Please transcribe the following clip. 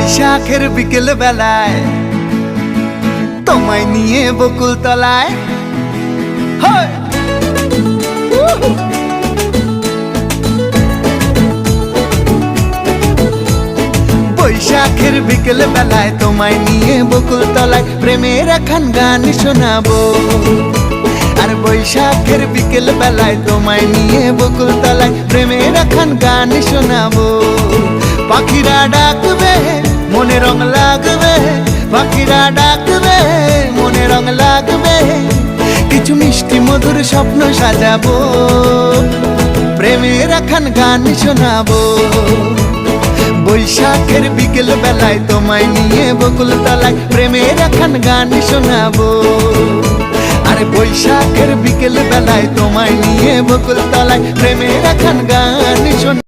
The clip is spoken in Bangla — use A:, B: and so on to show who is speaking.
A: বৈশাখের বিকেল বেলায় তোমায় নিয়ে বকুল তলায় বৈশাখের বিকেল বেলায় তোমায় নিয়ে বকুল তলায় প্রেমের একখান গান শোনাবো। আর বৈশাখের বিকেল বেলায় তোমায় নিয়ে বকুল তলায় প্রেমের একখান গান শোনাবো। পাখিরা ডাকবে মনে রং লাগবে, পাখিরা ডাকবে মনে রং লাগবে, কিছু মিষ্টি মধুর স্বপ্ন সাজাবো, প্রেমের একখান গান শোনাবো। বৈশাখের বিকেল বেলায় তোমায় নিয়ে বকুল তলায় প্রেমের একখান গান শোনাবো। আর বৈশাখের বিকেল বেলায় তোমায় নিয়ে বকুল তলায় প্রেমের একখান গান শোনাবো।